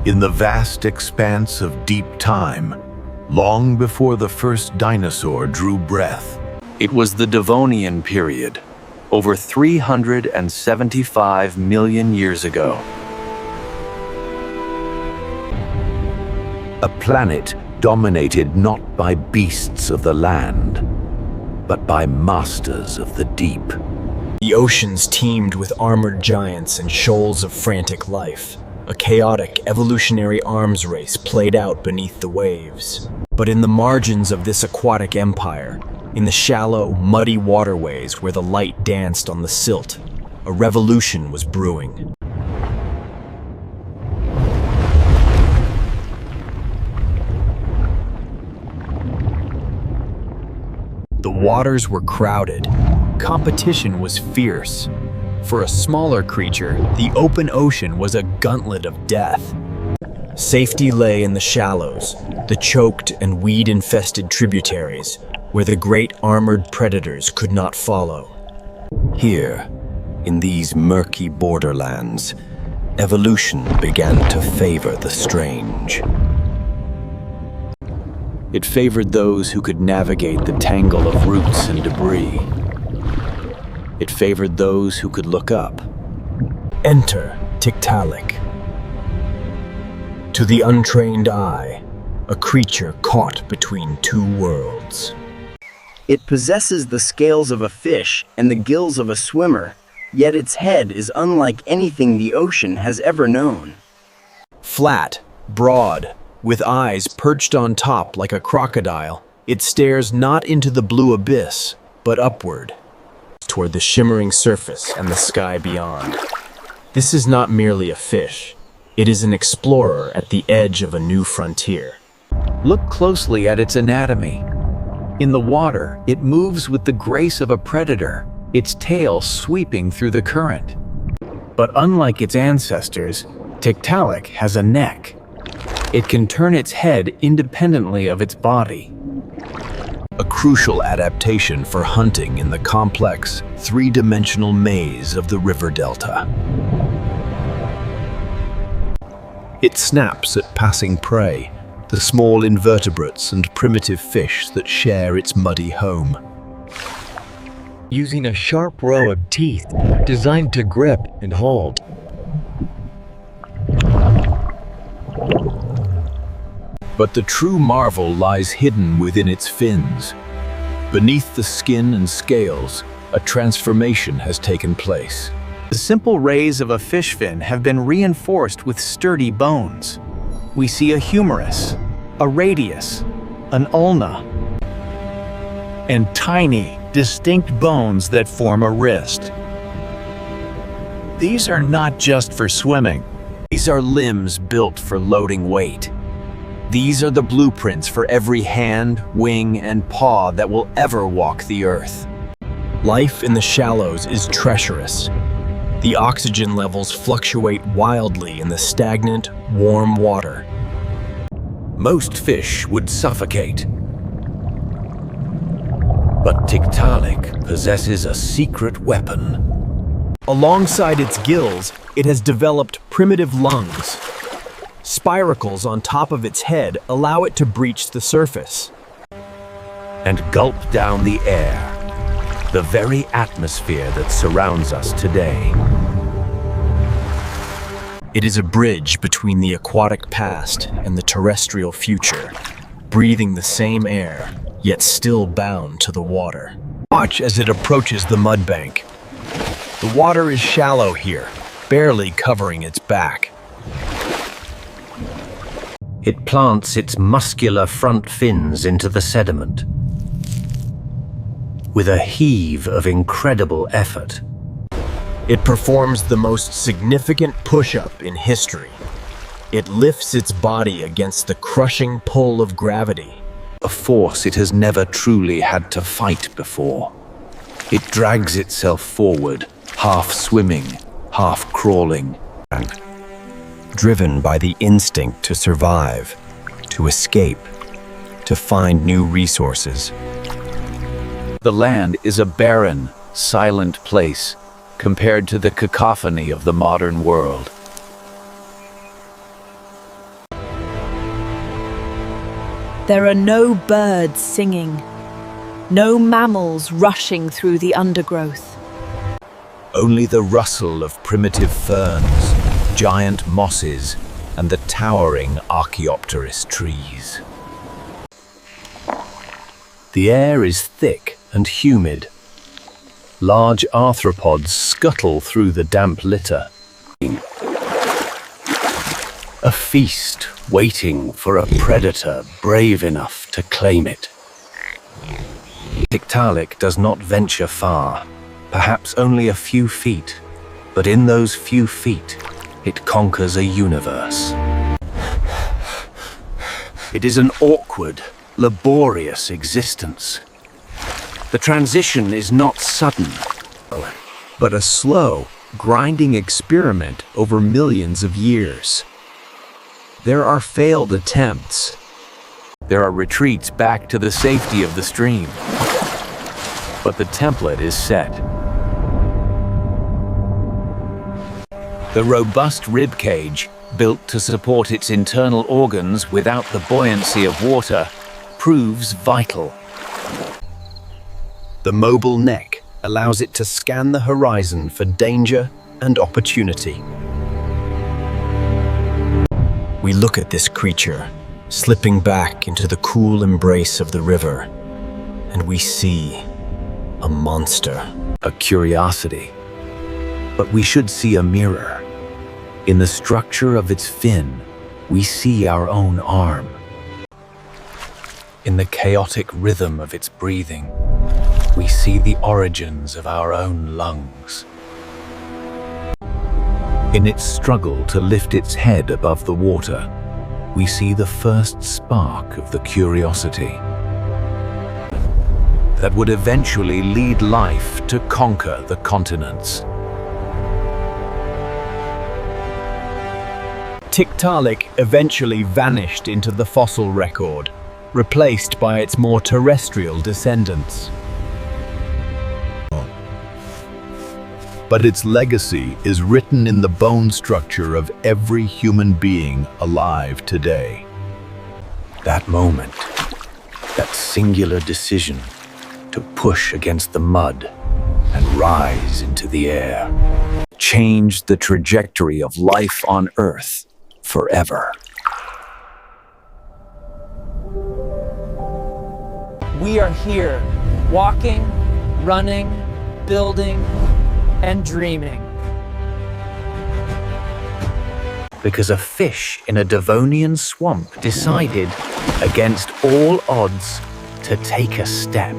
In the vast expanse of deep time, long before the first dinosaur drew breath. It was the Devonian Period, over 375 million years ago. A planet dominated not by beasts of the land, but by masters of the deep. The oceans teemed with armored giants and shoals of frantic life. A chaotic evolutionary arms race played out beneath the waves. But in the margins of this aquatic empire, in the shallow, muddy waterways where the light danced on the silt, a revolution was brewing. The waters were crowded. Competition was fierce. For a smaller creature, the open ocean was a gauntlet of death. Safety lay in the shallows, the choked and weed-infested tributaries, where the great armored predators could not follow. Here, in these murky borderlands, evolution began to favor the strange. It favored those who could navigate the tangle of roots and debris. It favored those who could look up. Enter Tiktaalik. To the untrained eye, a creature caught between two worlds. It possesses the scales of a fish and the gills of a swimmer, yet its head is unlike anything the ocean has ever known. Flat, broad, with eyes perched on top like a crocodile, it stares not into the blue abyss, but upward, toward the shimmering surface and the sky beyond. This is not merely a fish. It is an explorer at the edge of a new frontier. Look closely at its anatomy. In the water, it moves with the grace of a predator, its tail sweeping through the current. But unlike its ancestors, Tiktaalik has a neck. It can turn its head independently of its body. A crucial adaptation for hunting in the complex, three-dimensional maze of the river delta. It snaps at passing prey, the small invertebrates and primitive fish that share its muddy home. Using a sharp row of teeth designed to grip and hold. But the true marvel lies hidden within its fins. Beneath the skin and scales, a transformation has taken place. The simple rays of a fish fin have been reinforced with sturdy bones. We see a humerus, a radius, an ulna, and tiny, distinct bones that form a wrist. These are not just for swimming. These are limbs built for loading weight. These are the blueprints for every hand, wing, and paw that will ever walk the earth. Life in the shallows is treacherous. The oxygen levels fluctuate wildly in the stagnant, warm water. Most fish would suffocate. But Tiktaalik possesses a secret weapon. Alongside its gills, it has developed primitive lungs. Spiracles on top of its head allow it to breach the surface. And gulp down the air, the very atmosphere that surrounds us today. It is a bridge between the aquatic past and the terrestrial future, breathing the same air, yet still bound to the water. Watch as it approaches the mud bank. The water is shallow here, barely covering its back. It plants its muscular front fins into the sediment. With a heave of incredible effort, It performs the most significant push-up in history. It lifts its body against the crushing pull of gravity. a force it has never truly had to fight before. It drags itself forward, half swimming, half crawling, and Driven by the instinct to survive, to escape, to find new resources. The land is a barren, silent place compared to the cacophony of the modern world. There are no birds singing, no mammals rushing through the undergrowth. Only the rustle of primitive ferns, giant mosses, and the towering Archaeopteris trees. The air is thick and humid. Large arthropods scuttle through the damp litter. A feast waiting for a predator brave enough to claim it. Tiktaalik does not venture far, perhaps only a few feet, but in those few feet, it conquers a universe. It is an awkward, laborious existence. The transition is not sudden, but a slow, grinding experiment over millions of years. There are failed attempts. There are retreats back to the safety of the stream. But the template is set. the robust rib cage, built to support its internal organs without the buoyancy of water, proves vital. The mobile neck allows it to scan the horizon for danger and opportunity. We look at this creature, slipping back into the cool embrace of the river, and we see a monster. A curiosity. But we should see a mirror. In the structure of its fin, we see our own arm. In the chaotic rhythm of its breathing, we see the origins of our own lungs. In its struggle to lift its head above the water, we see the first spark of the curiosity that would eventually lead life to conquer the continents. Tiktaalik eventually vanished into the fossil record, replaced by its more terrestrial descendants. But its legacy is written in the bone structure of every human being alive today. That moment, that singular decision to push against the mud and rise into the air, changed the trajectory of life on Earth forever. We are here, walking, running, building, and dreaming. Because a fish in a Devonian swamp decided, against all odds, to take a step.